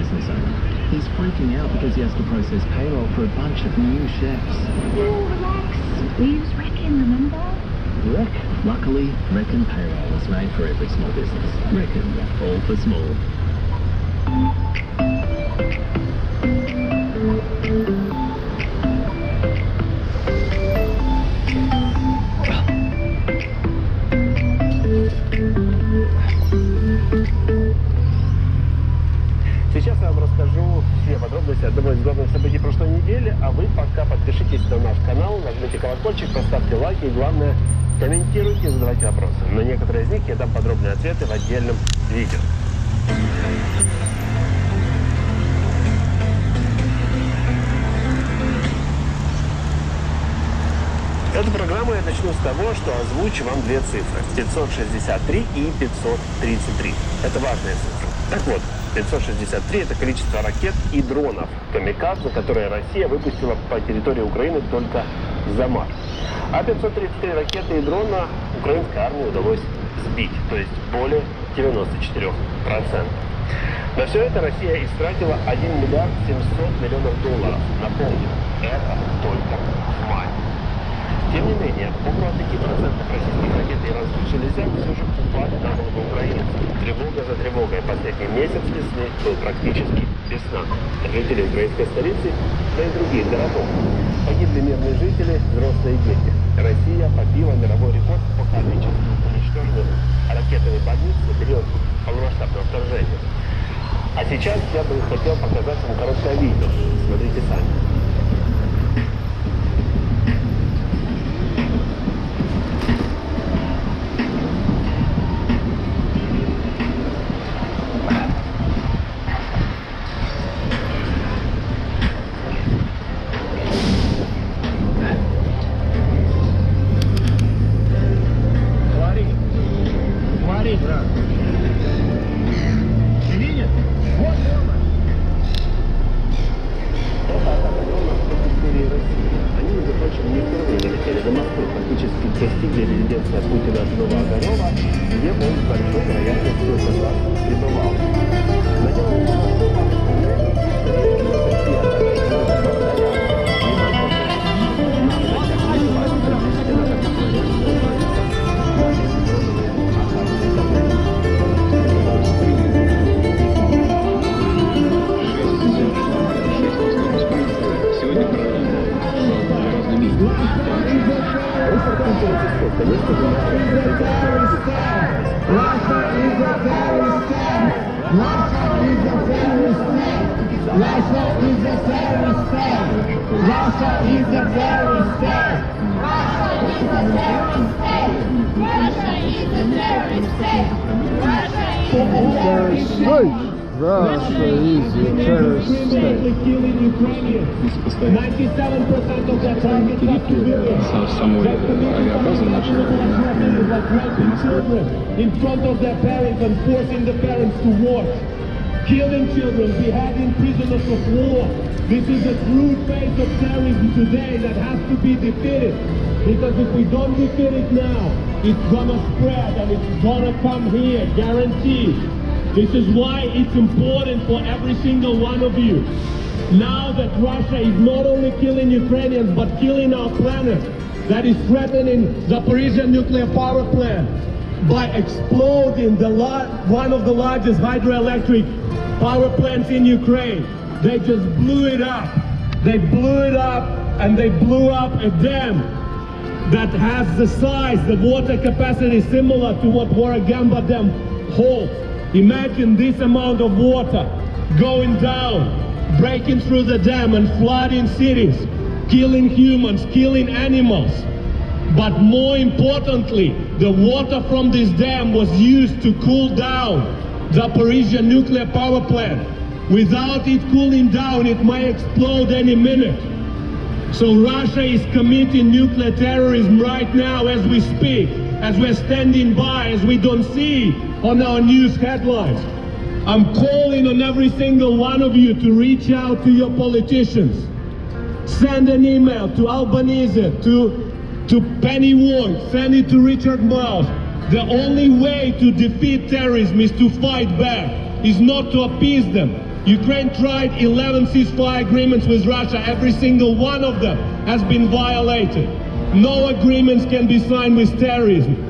business owner. He's freaking out because he has to process payroll for a bunch of new chefs. Oh, relax. We use Reckon, remember? Rec. Luckily, Reckon Payroll is made for every small business. Reckon, all for small. Сейчас я вам расскажу все подробности одного из главных событий прошлой недели, а вы пока подпишитесь на наш канал, нажмите колокольчик, поставьте лайки и, главное, комментируйте и задавайте вопросы. На некоторые из них я дам подробные ответы в отдельном видео. Эту программу я начну с того, что озвучу вам две цифры. 563 и 533. Это важные цифры. Так вот, 563 – это количество ракет и дронов «Камикадзе», которые Россия выпустила по территории Украины только за март. А 533 ракеты и дрона украинской армии удалось сбить, то есть более 94%. На все это Россия истратила 1 миллиард 700 миллионов долларов. Напомню, это только в мае. Тем не менее, около 5% российских ракет и иранских железяк все же упали на голову украинцев. Тревога за тревогой. Последний месяц весны был практически без сна. Жители украинской столицы, да и других городов. Погибли мирные жители, взрослые дети. Россия побила мировой рекорд по количеству уничтоженных ракетами больниц на период полномасштабного вторжения. А сейчас я бы хотел показать вам короткое видео. Смотрите сами. Достигли резиденции Путина Новоогарева, где он с большой вероятностью как раз пребывал. Russia is a terrorist state. Killing Ukrainians. 97% of their targets are civilians. Children in front of their parents and forcing the parents to watch. Killing children, beheading prisoners of war. This is a true face of terrorism today that has to be defeated. Because if we don't defeat it now, it's gonna spread and it's gonna come here, guaranteed. This is why it's important for every single one of you. Now that Russia is not only killing Ukrainians, but killing our planet, that is threatening Zaporizhzhia nuclear power plant by exploding one of the largest hydroelectric power plants in Ukraine. They just blew it up. They blew it up and they blew up a dam that has the size, the water capacity similar to what Waragamba Dam holds. Imagine this amount of water going down, breaking through the dam and flooding cities, killing humans, killing animals. But more importantly, the water from this dam was used to cool down Zaporizhzhia nuclear power plant. Without it cooling down, it might explode any minute. So Russia is committing nuclear terrorism right now as we speak, as we're standing by, as we don't see on our news headlines. I'm calling on every single one of you to reach out to your politicians. Send an email to Albanese, to Penny Wong, send it to Richard Marles. The only way to defeat terrorism is to fight back, is not to appease them. Ukraine tried 11 ceasefire agreements with Russia. Every single one of them has been violated. No agreements can be signed with terrorism.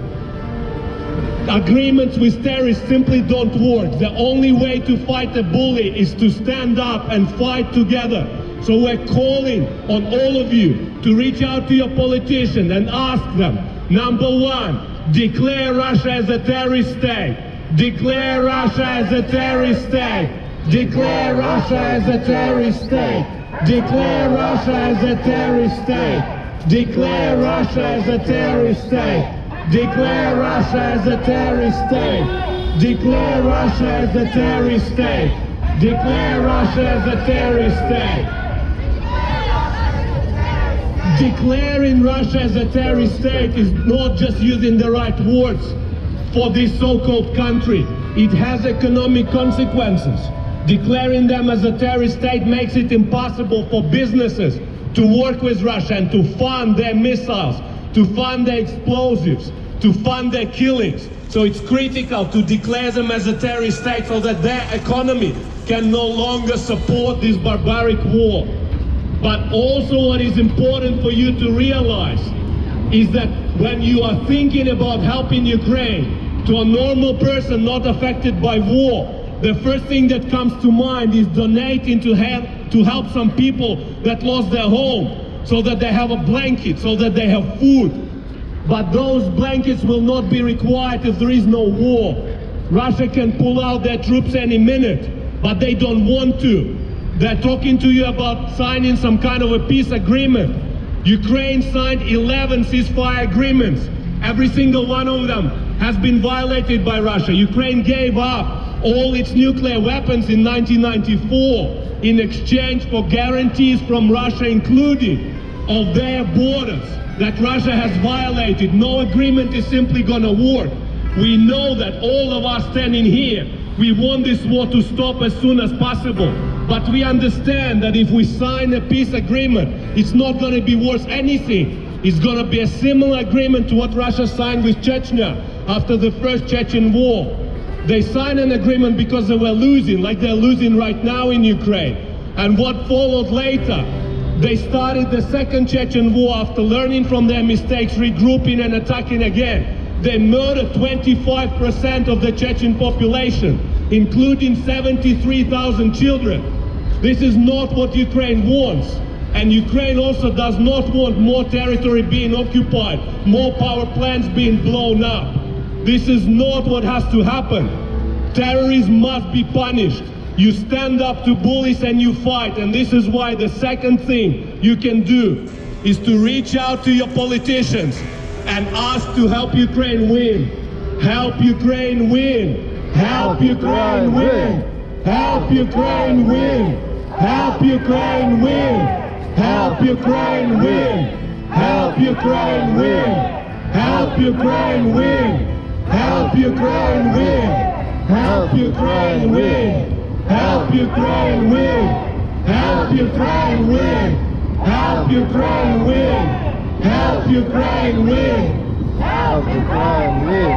Agreements with terrorists simply don't work. The only way to fight a bully is to stand up and fight together. So we're calling on all of you to reach out to your politicians and ask them, number one, declare Russia as a terrorist state. Declare Russia as a terrorist state. Declare Russia as a terrorist state. Declare Russia as a terrorist state. Declare Russia as a terrorist state. Declare Russia as a terrorist state. Declare Russia as a terrorist state. Declare Russia as a terrorist state. Declaring Russia as a terrorist state is not just using the right words for this so-called country. It has economic consequences. Declaring them as a terrorist state makes it impossible for businesses to work with Russia and to fund their missiles, to fund their explosives, to fund their killings. So it's critical to declare them as a terrorist state so that their economy can no longer support this barbaric war. But also what is important for you to realize is that when you are thinking about helping Ukraine, to a normal person not affected by war, the first thing that comes to mind is donating to help some people that lost their home, so that they have a blanket, so that they have food. But those blankets will not be required if there is no war. Russia can pull out their troops any minute, but they don't want to. They're talking to you about signing some kind of a peace agreement. Ukraine signed 11 ceasefire agreements. Every single one of them has been violated by Russia. Ukraine gave up all its nuclear weapons in 1994 in exchange for guarantees from Russia, including of their borders that Russia has violated. No agreement is simply gonna work. We know that all of us standing here, we want this war to stop as soon as possible. But we understand that if we sign a peace agreement, it's not gonna be worth anything. It's gonna be a similar agreement to what Russia signed with Chechnya after the first Chechen war. They signed an agreement because they were losing, like they're losing right now in Ukraine. And what followed later? They started the second Chechen war after learning from their mistakes, regrouping and attacking again. They murdered 25% of the Chechen population, including 73,000 children. This is not what Ukraine wants. And Ukraine also does not want more territory being occupied, more power plants being blown up. This is not what has to happen. Terrorism must be punished. You stand up to bullies and you fight. And this is why the second thing you can do is to reach out to your politicians and ask to help Ukraine win. Help Ukraine win. Help Ukraine win. Help Ukraine win. Help Ukraine win. Help Ukraine win. Help Ukraine win. Help Ukraine win. Help Ukraine win. Help Ukraine win. Help Ukraine win. Help Ukraine win. Help Ukraine win. Help Ukraine win. Help Ukraine win.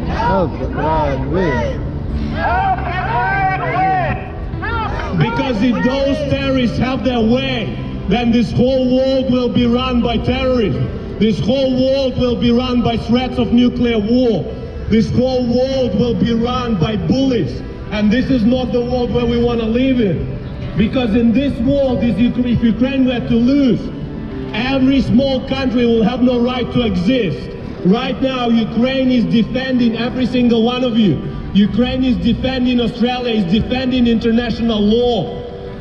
Help Ukraine win. Because if those terrorists have their way, then this whole world will be run by terrorism. This whole world will be run by threats of nuclear war. This whole world will be run by bullies. And this is not the world where we want to live in. Because in this world, if Ukraine were to lose, every small country will have no right to exist. Right now, Ukraine is defending every single one of you. Ukraine is defending Australia, is defending international law.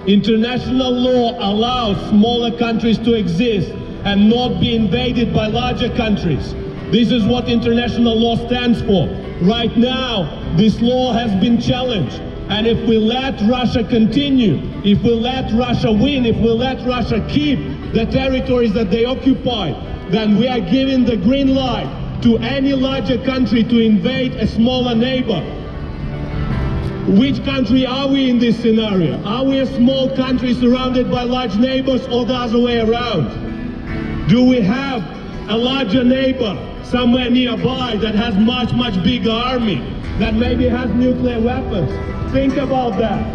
International law allows smaller countries to exist and not be invaded by larger countries. This is what international law stands for. Right now, this law has been challenged. And if we let Russia continue, if we let Russia win, if we let Russia keep the territories that they occupy, then we are giving the green light to any larger country to invade a smaller neighbor. Which country are we in this scenario? Are we a small country surrounded by large neighbors, or the other way around? Do we have a larger neighbor somewhere nearby that has much bigger army, that maybe has nuclear weapons? Think about that.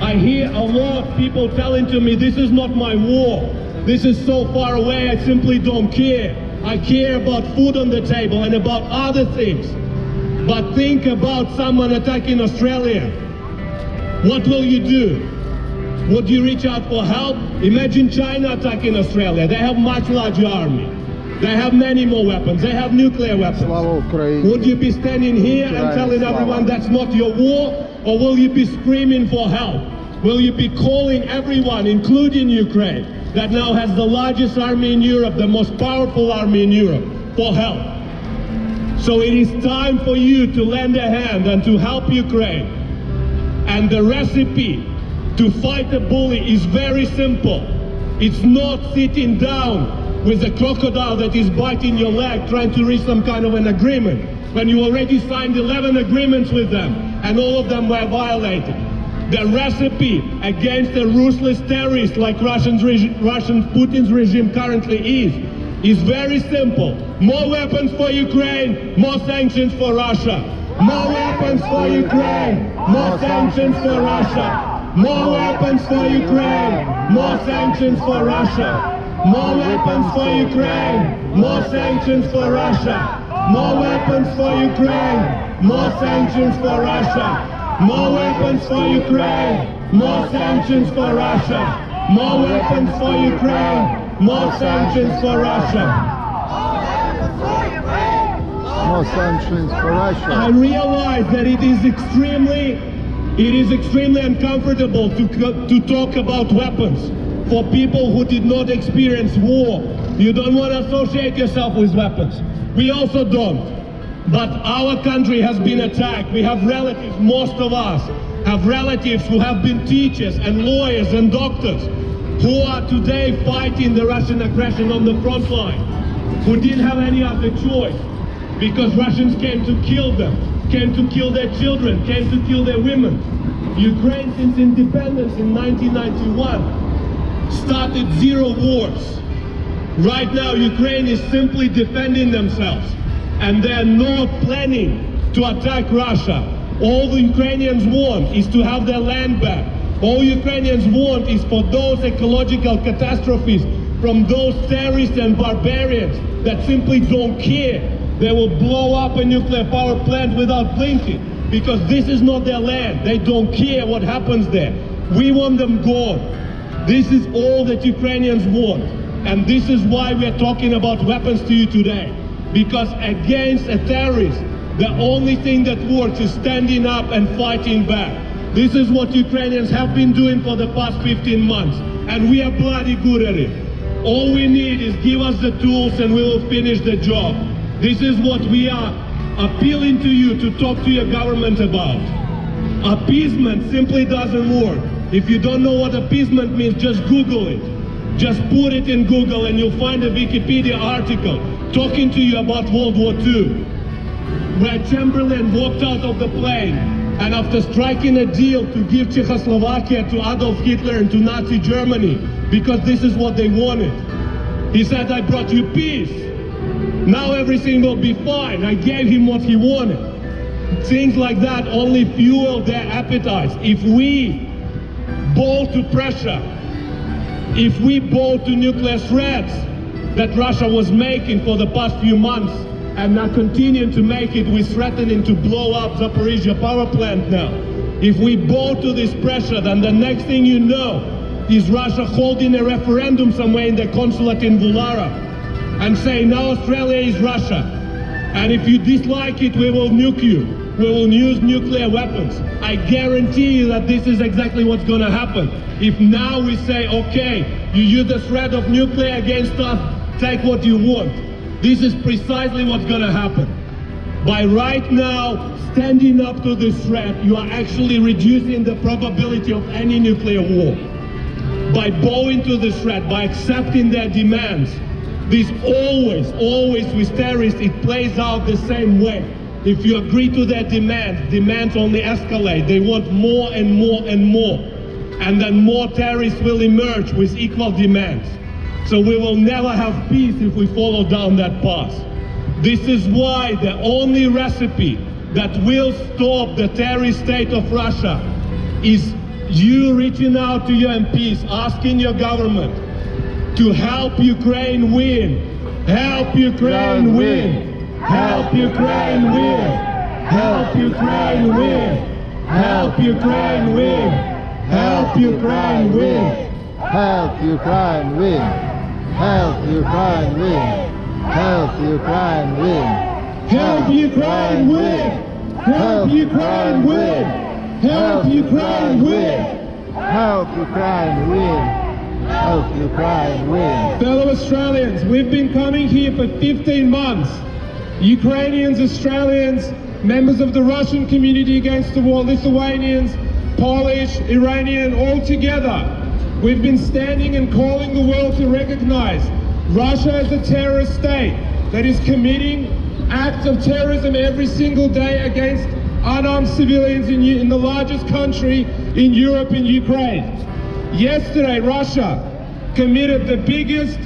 I hear a lot of people telling to me, this is not my war. This is so far away, I simply don't care. I care about food on the table and about other things. But think about someone attacking Australia. What will you do? Would you reach out for help? Imagine China attacking Australia. They have much larger army. They have many more weapons. They have nuclear weapons. Would you be standing here and telling everyone that's not your war? Or will you be screaming for help? Will you be calling everyone, including Ukraine, that now has the largest army in Europe, the most powerful army in Europe, for help? So it is time for you to lend a hand and to help Ukraine. And the recipe to fight a bully is very simple. It's not sitting down with a crocodile that is biting your leg trying to reach some kind of an agreement when you already signed 11 agreements with them and all of them were violated. The recipe against a ruthless terrorist like Putin's regime currently is very simple. More weapons for Ukraine, more sanctions for Russia. More weapons for Ukraine, more sanctions for Russia. More weapons for Ukraine, more sanctions for Russia. More weapons for Ukraine, more sanctions for Russia. More weapons for Ukraine, more sanctions for Russia. More weapons for Ukraine, more sanctions for Russia. More weapons for Ukraine, more sanctions for Russia. More sanctions for Russia. I realize that it is extremely uncomfortable to talk about weapons for people who did not experience war. You don't want to associate yourself with weapons. We also don't. But our country has been attacked. We have relatives, most of us have relatives who have been teachers and lawyers and doctors who are today fighting the Russian aggression on the front line, who didn't have any other choice because Russians came to kill them, came to kill their children, came to kill their women. Ukraine, since independence in 1991, started 0 wars. Right now, Ukraine is simply defending themselves. And they're not planning to attack Russia. All the Ukrainians want is to have their land back. All Ukrainians want is for those ecological catastrophes from those terrorists and barbarians that simply don't care. They will blow up a nuclear power plant without blinking because this is not their land. They don't care what happens there. We want them gone. This is all that Ukrainians want. And this is why we are talking about weapons to you today. Because against a terrorist, the only thing that works is standing up and fighting back. This is what Ukrainians have been doing for the past 15 months, and we are bloody good at it. All we need is give us the tools and we will finish the job. This is what we are appealing to you to talk to your government about. Appeasement simply doesn't work. If you don't know what appeasement means, just Google it. Just put it in Google and you'll find a Wikipedia article talking to you about World War II, where Chamberlain walked out of the plane and after striking a deal to give Czechoslovakia to Adolf Hitler and to Nazi Germany, because this is what they wanted, he said, I brought you peace. Now everything will be fine. I gave him what he wanted. Things like that only fuel their appetites. If we bow to pressure, if we bow to nuclear threats that Russia was making for the past few months and now continuing to make it with threatening to blow up Zaporizhia power plant now, if we bow to this pressure, then the next thing you know is Russia holding a referendum somewhere in the consulate in Vulara and saying now Australia is Russia, and if you dislike it we will nuke you, we will use nuclear weapons. I guarantee you that this is exactly what's going to happen. If now we say, okay, you use the threat of nuclear against us, take what you want. This is precisely what's going to happen. By right now standing up to this threat, you are actually reducing the probability of any nuclear war. By bowing to this threat, by accepting their demands, this always with terrorists, it plays out the same way. If you agree to their demands only escalate. They want more and more and more. And then more terrorists will emerge with equal demands. So we will never have peace if we follow down that path. This is why the only recipe that will stop the terrorist state of Russia is you reaching out to your MPs, asking your government to help Ukraine win. Help Ukraine win. Help Ukraine win. Help Ukraine win. Help Ukraine win. Help Ukraine win. Help Ukraine win. Help Ukraine win. Help Ukraine win. Help Ukraine win. Help Ukraine win. Help Ukraine win. Help Ukraine win. Help Ukraine win. Fellow Australians, we've been coming here for 15 months. Ukrainians, Australians, members of the Russian community against the war, Lithuanians, Polish, Iranian, all together. We've been standing and calling the world to recognize Russia as a terrorist state that is committing acts of terrorism every single day against unarmed civilians in the largest country in Europe, in Ukraine. Yesterday, Russia committed the biggest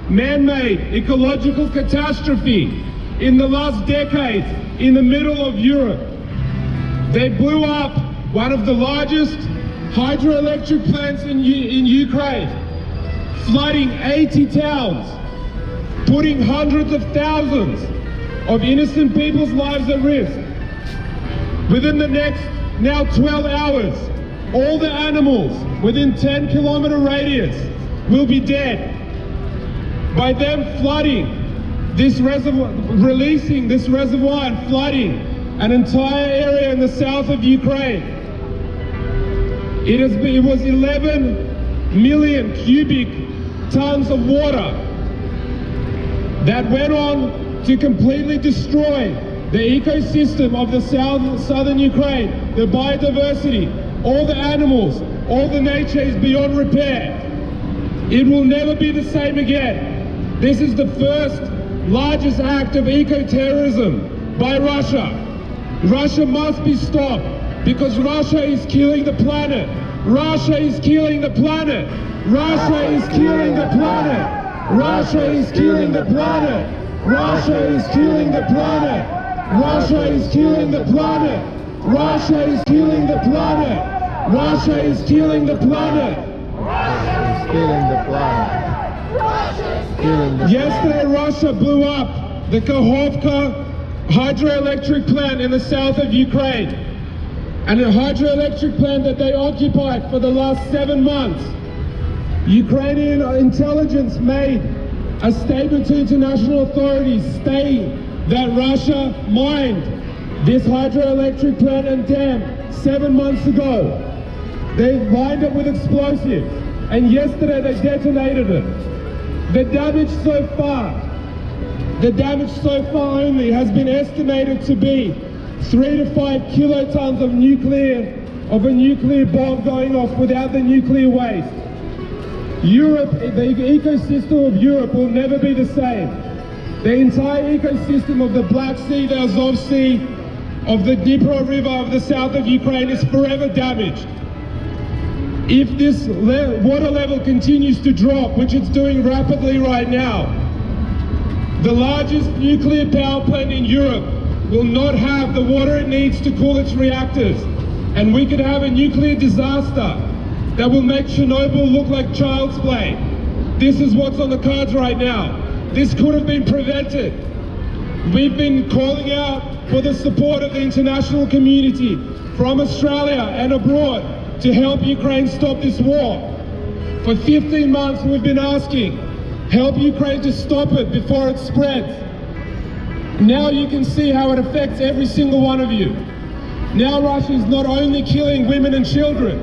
man-made ecological catastrophe in the last decade in the middle of Europe. They blew up one of the largest hydroelectric plants in Ukraine, flooding 80 towns, putting hundreds of thousands of innocent people's lives at risk. Within the next now 12 hours, all the animals within 10-kilometer radius will be dead. By them flooding this reservoir, releasing this reservoir and flooding an entire area in the south of Ukraine. It was 11 million cubic tons of water that went on to completely destroy the ecosystem of the southern Ukraine, the biodiversity, all the animals, all the nature is beyond repair. It will never be the same again. This is the first largest act of eco-terrorism by Russia. Russia must be stopped because Russia is killing the planet. Russia is killing the planet. Russia is killing the planet. Russia is killing the planet. Russia is killing the planet. Russia is killing the planet. Russia is killing the planet. Russia is killing the planet. Russia is killing the planet. Yesterday, Russia blew up the Kakhovka hydroelectric plant in the south of Ukraine, and a hydroelectric plant that they occupied for the last 7 months. Ukrainian intelligence made a statement to international authorities stating that Russia mined this hydroelectric plant and dam 7 months ago. They lined it with explosives, and yesterday they detonated it. The damage so far only has been estimated to be 3 to 5 kilotons of a nuclear bomb going off without the nuclear waste. Europe, the ecosystem of Europe will never be the same. The entire ecosystem of the Black Sea, the Azov Sea, of the Dnipro River of the south of Ukraine is forever damaged. If this water level continues to drop, which it's doing rapidly right now, the largest nuclear power plant in Europe will not have the water it needs to cool its reactors. And we could have a nuclear disaster that will make Chernobyl look like child's play. This is what's on the cards right now. This could have been prevented. We've been calling out for the support of the international community from Australia and abroad to help Ukraine stop this war. For 15 months we've been asking, help Ukraine to stop it before it spreads. Now you can see how it affects every single one of you. Now Russia is not only killing women and children,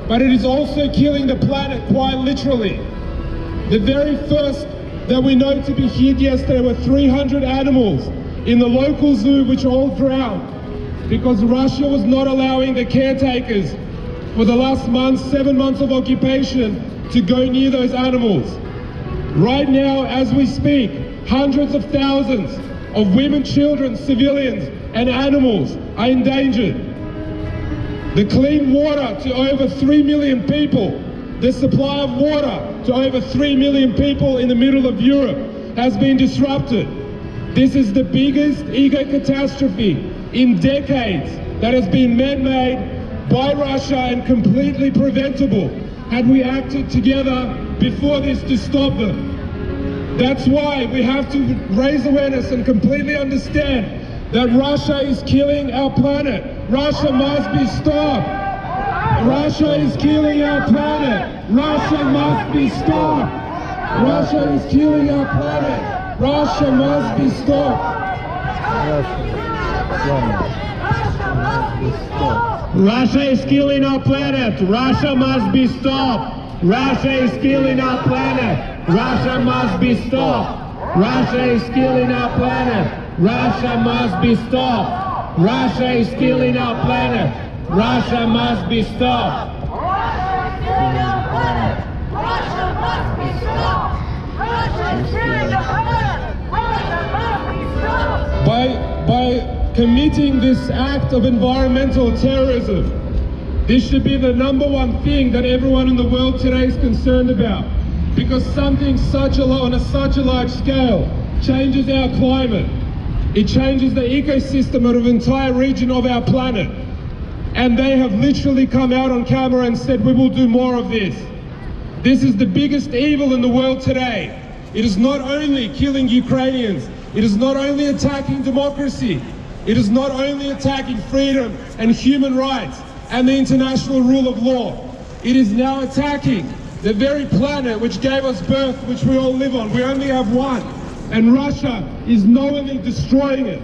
but it is also killing the planet quite literally. The very first that we know to be hit yesterday were 300 animals in the local zoo which all drowned because Russia was not allowing the caretakers for the last 7 months of occupation to go near those animals. Right now, as we speak, hundreds of thousands of women, children, civilians, and animals are endangered. The clean water to over 3 million people, the supply of water to over 3 million people in the middle of Europe has been disrupted. This is the biggest eco-catastrophe in decades that has been man-made by Russia and completely preventable had we acted together before this to stop them. That's why we have to raise awareness and completely understand that Russia is killing our planet. Russia must be stopped. Russia is killing our planet. Russia must be stopped. Russia is killing our planet. Russia must be stopped. Russia is killing our planet. Russia must be stopped. Russia is killing our planet. Russia must be stopped. Russia is killing our planet. Russia must be stopped. Russia is killing our planet. Russia must be stopped. Russia must be stopped. Russia is killing our planet. Russia must be stopped. By committing this act of environmental terrorism, this should be the #1 thing that everyone in the world today is concerned about, because something on such a large scale changes our climate. It changes the ecosystem of an entire region of our planet. And they have literally come out on camera and said, we will do more of this. This is the biggest evil in the world today. It is not only killing Ukrainians, it is not only attacking democracy, it is not only attacking freedom and human rights and the international rule of law. It is now attacking the very planet which gave us birth, which we all live on. We only have one, and Russia is knowingly destroying it.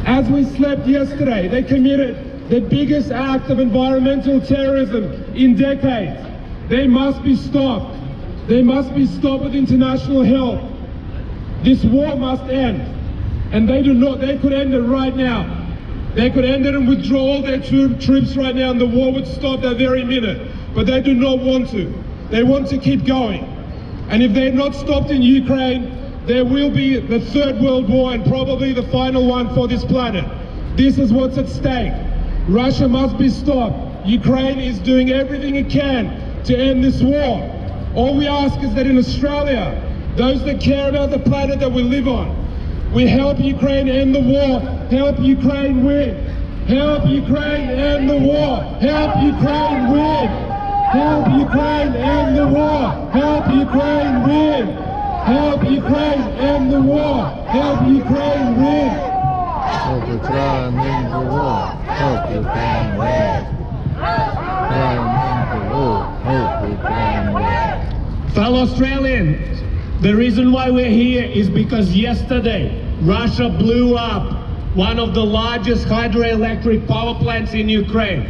As we slept yesterday, they committed the biggest act of environmental terrorism in decades. They must be stopped. They must be stopped with international help. This war must end. And they could end it right now. They could end it and withdraw all their troops right now, and the war would stop that very minute. But they do not want to. They want to keep going. And if they're not stopped in Ukraine, there will be the Third World War, and probably the final one for this planet. This is what's at stake. Russia must be stopped. Ukraine is doing everything it can to end this war. All we ask is that in Australia, those that care about the planet that we live on, we help Ukraine end the war. Help Ukraine win. Help Ukraine end the war. Help Ukraine win. Help Ukraine end the war. Help Ukraine win. Help Ukraine end the war. Help Ukraine win. Help Ukraine win the war. Help Ukraine win. Help Ukraine win. Fellow Australians, the reason why we're here is because yesterday Russia blew up one of the largest hydroelectric power plants in Ukraine.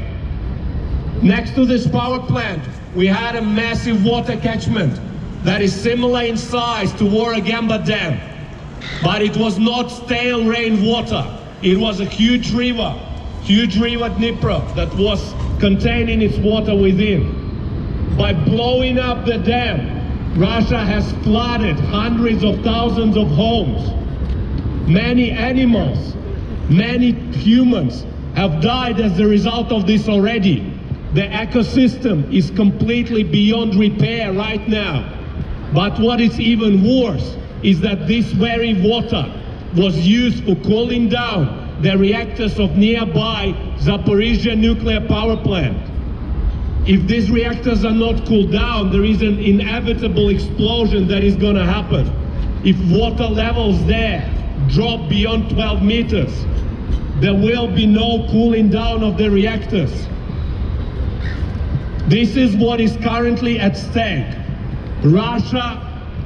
Next to this power plant, we had a massive water catchment that is similar in size to Warragamba Dam. But it was not stale rainwater. It was a huge river Dnipro, that was containing its water within. By blowing up the dam, Russia has flooded hundreds of thousands of homes. Many animals, many humans have died as a result of this already. The ecosystem is completely beyond repair right now. But what is even worse is that this very water was used for cooling down the reactors of nearby Zaporizhzhia nuclear power plant. If these reactors are not cooled down, there is an inevitable explosion that is going to happen. If water levels there drop beyond 12 meters, there will be no cooling down of the reactors. This is what is currently at stake. Russia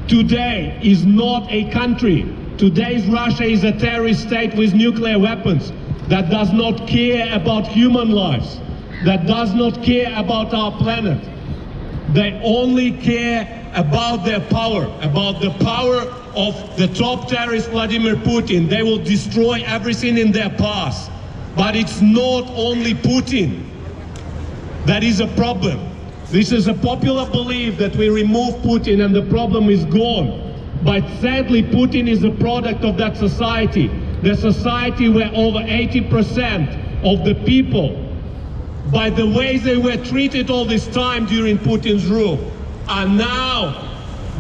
today is not a country. Today's Russia is a terrorist state with nuclear weapons that does not care about human lives, that does not care about our planet. They only care about their power, about the power of the top terrorist Vladimir Putin. They will destroy everything in their path. But it's not only Putin that is a problem. This is a popular belief that we remove Putin and the problem is gone. But sadly, Putin is a product of that society. The society where over 80% of the people, by the way they were treated all this time during Putin's rule, are now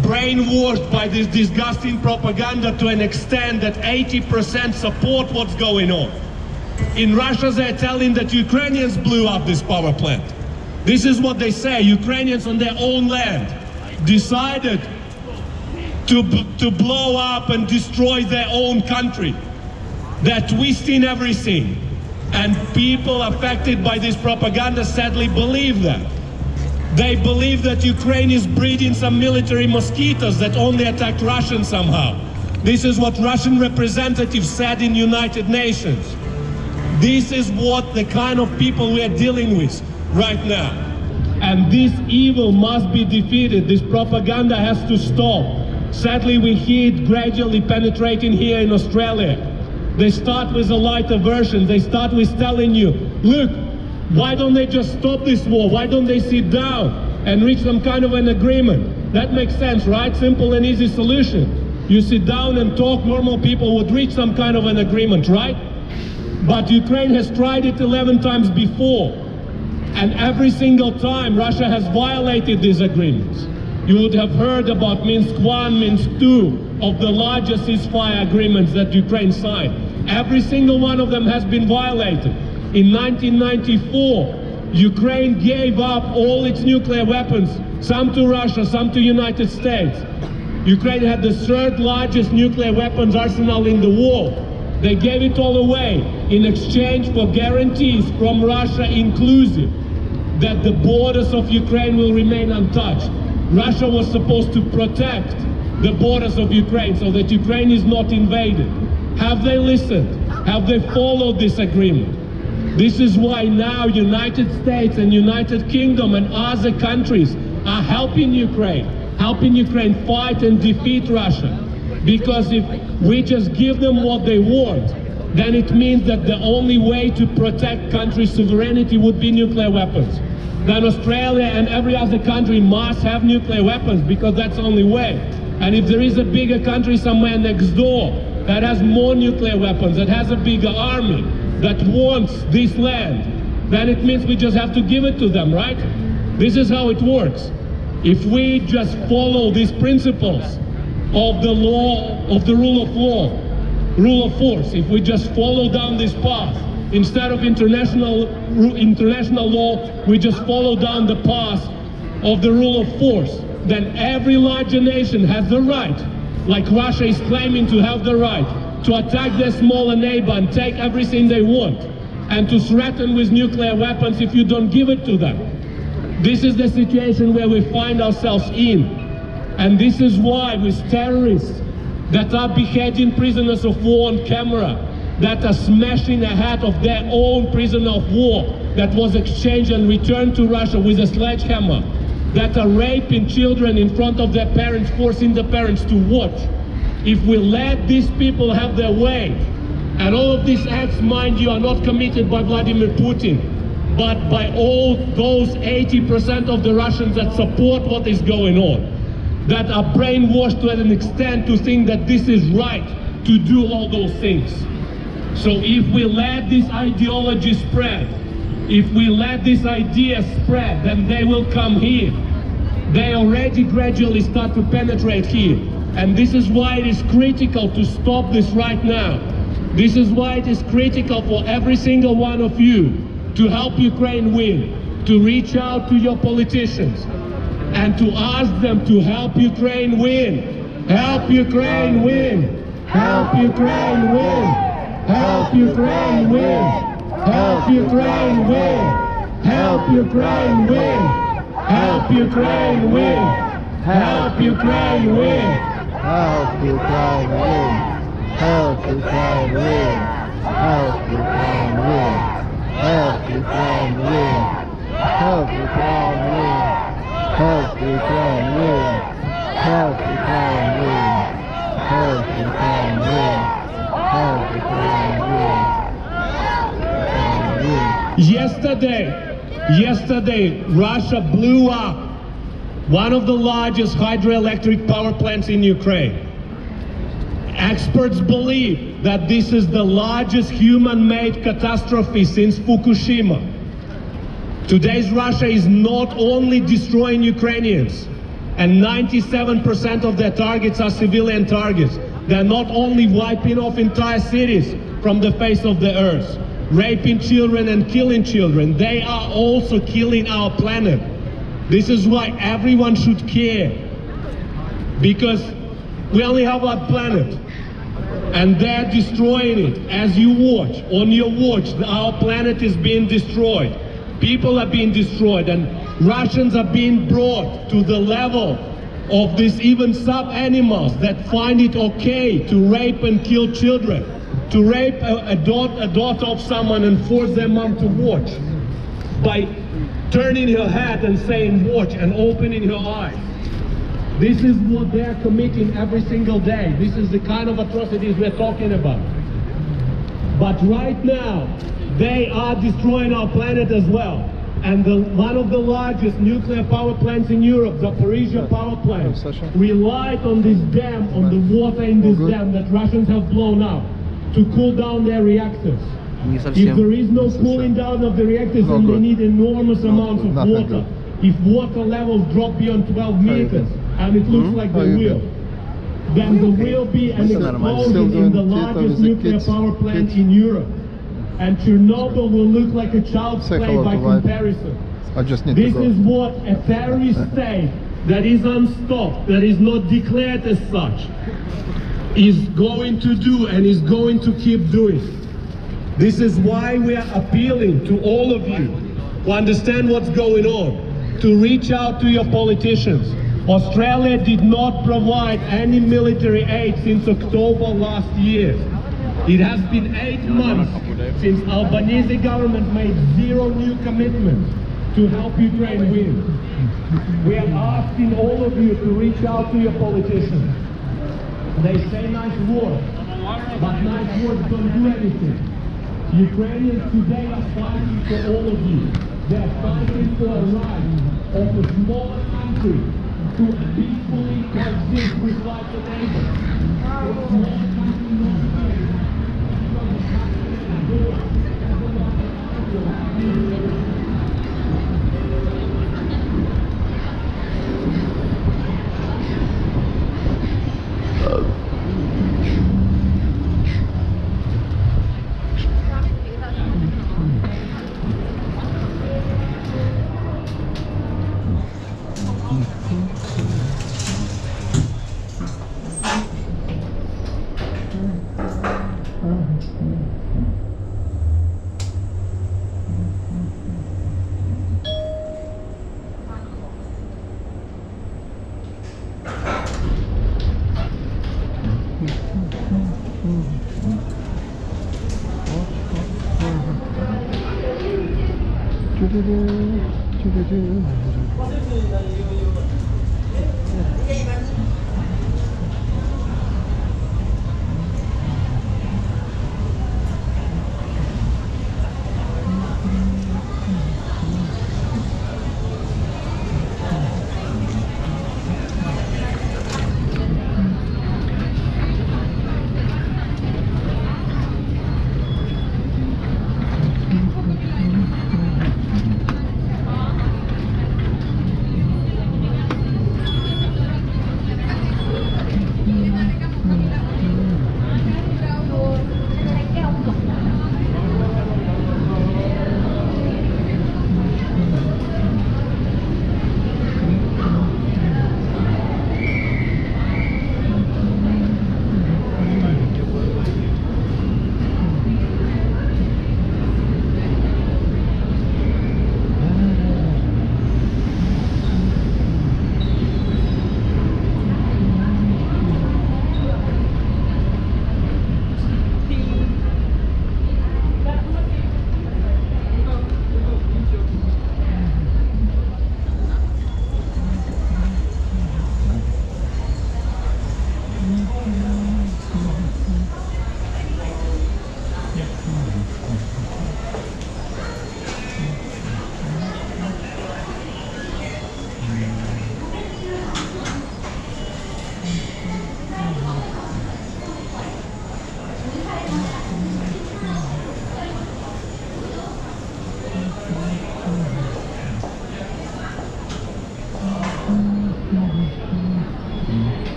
brainwashed by this disgusting propaganda to an extent that 80% support what's going on. In Russia, they're telling that Ukrainians blew up this power plant. This is what they say. Ukrainians on their own land decided to blow up and destroy their own country. They're twisting everything. And people affected by this propaganda sadly believe that. They believe that Ukraine is breeding some military mosquitoes that only attacked Russians somehow. This is what Russian representatives said in United Nations. This is what the kind of people we are dealing with right now. And this evil must be defeated. This propaganda has to stop. Sadly, we hear it gradually penetrating here in Australia. They start with a lighter version. They start with telling you, look, why don't they just stop this war? Why don't they sit down and reach some kind of an agreement? That makes sense, right? Simple and easy solution. You sit down and talk, normal people would reach some kind of an agreement, right? But Ukraine has tried it 11 times before. And every single time Russia has violated these agreements. You would have heard about Minsk I, Minsk II, of the largest ceasefire agreements that Ukraine signed. Every single one of them has been violated. In 1994, Ukraine gave up all its nuclear weapons, some to Russia, some to United States. Ukraine had the third largest nuclear weapons arsenal in the world. They gave it all away in exchange for guarantees from Russia inclusive that the borders of Ukraine will remain untouched. Russia was supposed to protect the borders of Ukraine so that Ukraine is not invaded. Have they listened? Have they followed this agreement? This is why now United States and United Kingdom and other countries are helping Ukraine fight and defeat Russia. Because if we just give them what they want, then it means that the only way to protect country's sovereignty would be nuclear weapons. Then Australia and every other country must have nuclear weapons because that's the only way. And if there is a bigger country somewhere next door that has more nuclear weapons, that has a bigger army, that wants this land, then it means we just have to give it to them, right? This is how it works. If we just follow these principles of the law, of the rule of law, rule of force, if we just follow down this path, instead of international law, we just follow down the path of the rule of force, then every larger nation has the right, like Russia is claiming to have the right, to attack their smaller neighbor and take everything they want, and to threaten with nuclear weapons if you don't give it to them. This is the situation where we find ourselves in. And this is why with terrorists that are beheading prisoners of war on camera, that are smashing the head of their own prisoner of war that was exchanged and returned to Russia with a sledgehammer, that are raping children in front of their parents, forcing the parents to watch. If we let these people have their way, and all of these acts, mind you, are not committed by Vladimir Putin, but by all those 80% of the Russians that support what is going on, that are brainwashed to an extent to think that this is right to do all those things. So if we let this ideology spread, if we let this idea spread, then they will come here. They already gradually start to penetrate here. And this is why it is critical to stop this right now. This is why it is critical for every single one of you to help Ukraine win, to reach out to your politicians and to ask them to help Ukraine win. Help Ukraine win. Help Ukraine win. Help Ukraine win. Help Ukraine win. Help Ukraine win. Help Ukraine win. Help Ukraine win. Help Ukraine win. Help Ukraine win. Help Ukraine win. Help Ukraine win. Help Ukraine win. Help Ukraine win. Help Ukraine win. Help Ukraine win. Help Ukraine win. Yesterday, Russia blew up one of the largest hydroelectric power plants in Ukraine. Experts believe that this is the largest human-made catastrophe since Fukushima. Today's Russia is not only destroying Ukrainians, and 97% of their targets are civilian targets. They're not only wiping off entire cities from the face of the earth, raping children and killing children, they are also killing our planet. This is why everyone should care, because we only have our planet and they're destroying it. As you watch, on your watch, our planet is being destroyed. People are being destroyed, and Russians are being brought to the level of these even sub-animals that find it okay to rape and kill children, to rape a daughter of someone and force their mom to watch by turning her head and saying watch and opening her eyes. This is what they're committing every single day. This is the kind of atrocities we're talking about. But right now, they are destroying our planet as well. And one of the largest nuclear power plants in Europe, the Zaporizhzhia power plant, relied on this dam, on the water in this dam that Russians have blown up to cool down their reactors. If there is no cooling down of the reactors, then they need enormous amounts of water. If water levels drop beyond 12 meters, and it looks like they will, then there will be an explosion in the largest nuclear power plant in Europe. And Chernobyl will look like a child's play by comparison. This is what a terrorist state that is unstopped, that is not declared as such, is going to do and is going to keep doing. This is why we are appealing to all of you who understand what's going on, to reach out to your politicians. Australia did not provide any military aid since October last year. It has been 8 months since Albanese government made 0 new commitments to help Ukraine win. We are asking all of you to reach out to your politicians. They say nice words, but nice words don't do anything. Ukrainians today are fighting for all of you. They are fighting for a right of a small country to peacefully coexist with like a neighbor. A small country not Do-do-do, do-do-do.